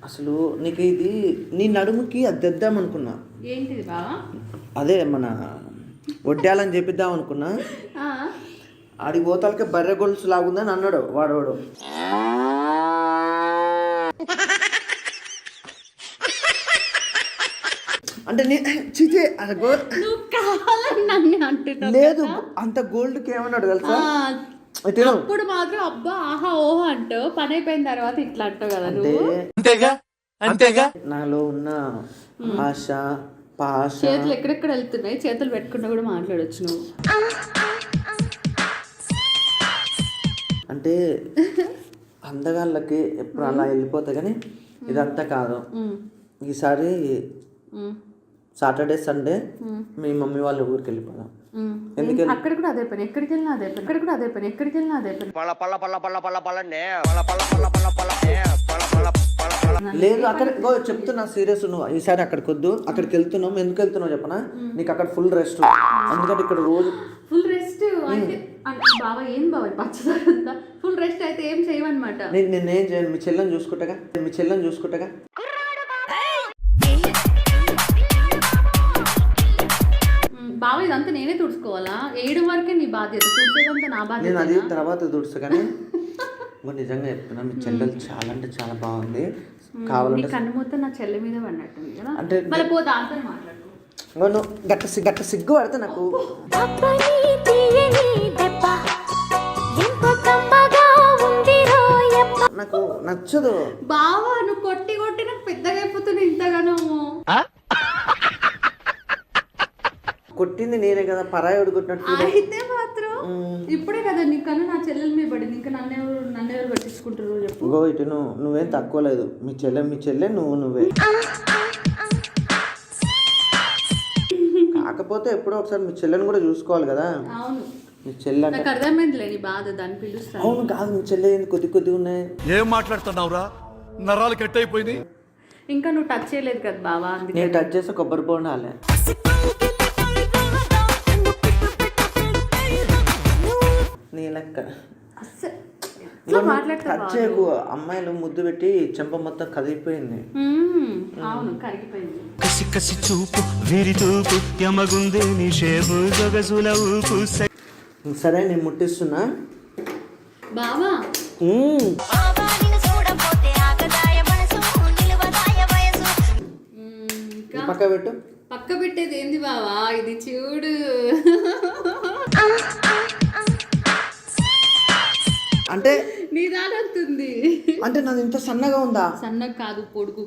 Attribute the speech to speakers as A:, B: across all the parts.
A: అసలు నీకు ఇది నీ నడుముకి అది తెద్దాం అనుకున్నా.
B: ఏంటిది బావా?
A: అదే మన వడ్డాలని చెప్పిద్దాం అనుకున్నా. ఆడి పోతాలకే బర్రె గొలుసు లాగుందని అన్నాడు వాడవాడు. అంటే లేదు అంత గోల్డ్కి ఏమన్నాడు తెలుసా?
B: ఇప్పుడు మాత్రం అబ్బా ఆహా ఓహో అంటావు, పని అయిపోయిన తర్వాత ఇట్లా అంటావు కదా
C: అంతేగా
A: నాలో ఉన్న ఆశ పాశ.
B: చేతులు ఎక్కడెక్కడ వెళ్తున్నాయి, చేతులు పెట్టుకున్నా కూడా మాట్లాడొచ్చు నువ్వు.
A: అంటే అందగాళ్ళకి ఎప్పుడు అలా వెళ్ళిపోతాయి, కానీ ఇదంతా కాదు. ఈసారి సాటర్డే సండే మీ మమ్మీ వాళ్ళ ఊరికి వెళ్ళిపోదాం.
B: ఎందుకంటే అక్కడ కూడా అదే పని, ఎక్కడికి వెళ్ళినా అదే పని, ఎక్కడ కూడా అదే పని, ఎక్కడికి వెళ్ళినా అదే పని.
A: లేదు అక్కడ చెప్తున్నా సీరియస్, నువ్వు ఈసారి అక్కడికి వద్దు. అక్కడికి వెళ్తున్నావు, ఎందుకు వెళ్తున్నావు చెప్పనా? నీకు అక్కడ ఫుల్ రెస్ట్. ఎందుకంటే ఇక్కడ రోజు
B: ఫుల్ రెస్ట్ అయితే బాబా ఏం బాబా పచ్చదంతా ఫుల్ రెస్ట్ అయితే ఏం చేయమన్నమాట.
A: నేనేం చేయను, మీ చెల్లెని చూసుకుంటాగా.
B: బాబా ఇదంతా నేనే తుడుచుకోవాలా? వేయడం వరకే నీ బాధ్యత, తుడిచేదంతా నా బాధ్యత.
A: నేను అది తర్వాత తుడుచు. కానీ నిజంగా చెప్తున్నా, మీ చెల్లెలు చాలా అంటే చాలా బాగుంది. కావాలంటే
B: కన్ను మొత్తం నా చెల్లె మీద పడినట్టుంది కదా.
A: అంటే
B: మళ్ళీ పో దాంతో మాట్లాడు.
A: గట్ట సిగ్గు పడితే నాకు నాకు నచ్చదు.
B: బావా నువ్వు కొట్టి నాకు పెద్దగా అయిపోతుంది ఇంతగానో.
A: కొట్టింది నేనే కదా, పరాయోడు కొట్టినట్టు.
B: అయితే మాత్రం ఇప్పుడే కదా నీ కన్నా నా చెల్లెల మీద పడింది, ఇంకా నన్నెవరు పట్టించుకుంటారు చెప్పు.
A: గో ఇటు నువ్వేం తక్కువ లేదు. మీ చెల్లె నువ్వే. కాకపోతే ఎప్పుడో ఒకసారి మీ చెల్లెని కూడా చూసుకోవాలి కదా.
B: అవును
A: మీ చెల్లె
B: నాకు అర్థమైందిలే నీ బాధ, దాన్ని పిలుస్తాను.
A: అవును కాదు, మీ చెల్లె కొద్దిగా ఉన్నాయి.
C: ఏం మాట్లాడుతున్నావురా? నరాలు కట్ అయిపోయింది.
B: ఇంకా నువ్వు టచ్ చేయలేదు కదా బావా, అందుకే.
A: నేను టచ్ చేస్తే కొబ్బరి బోండాలే. నీ లెక్క టచ్ చేయకు. అమ్మాయిలు ముద్దు పెట్టి చెంప మొత్తం కదిలిపోయింది.
B: అవును కరిగిపోయింది.
D: కసి కసి చూపు వీరి తూపు యమగుందే నిషేబు గగజుల ఊపు.
A: సరే నేను ముట్టిస్తున్నా
B: బావా. పక్క పెట్టేది ఏంది బావా, ఇది చూడు.
A: అంటే
B: నీ దానంతుంది.
A: అంటే నాది ఇంత సన్నగా ఉందా?
B: సన్నగా కాదు, పొడుగు.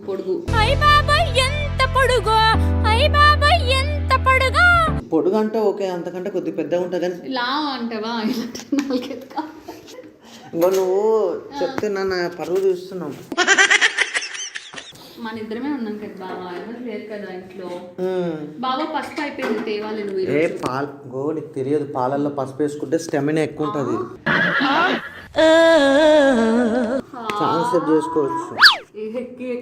A: పొడుగు అంటే ఓకే, అంతకంటే కొద్దిగా పెద్దగా ఉంటుంది. కానీ
B: లా అంటావా?
A: ఇంకో నువ్వు చెప్తే నా పరువు చూస్తున్నావు.
B: మన ఇద్దరమే ఉన్నాం కదా బావా, ఎవరు లేరు కదా ఇంట్లో. బావా పసుపు అయిపోయింది, తేవాలి నువ్వు.
A: నీకు తెలియదు, పాలల్లో పసుపు వేసుకుంటే స్టెమినా ఎక్కువ ఉంటుంది. ట్రాన్స్ఫర్ చేసుకోవచ్చు.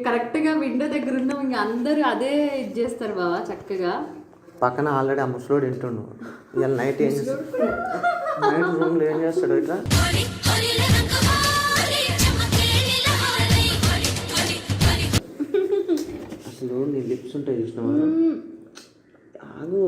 B: కరెక్ట్ గా విండో దగ్గర ఉన్నాం, ఇంకా అందరు అదే ఇది చేస్తారు బావా చక్కగా.
A: పక్కన ఆల్రెడీ ఆ ముసలోడు వింటుండు. ఇవాళ నైట్ ఏం చేస్తాడు? నైట్ రూమ్లో ఏం చేస్తాడు? ఇట్లా అసలు నీ లిప్స్ ఉంటాయి చూసినావా? ఆగు.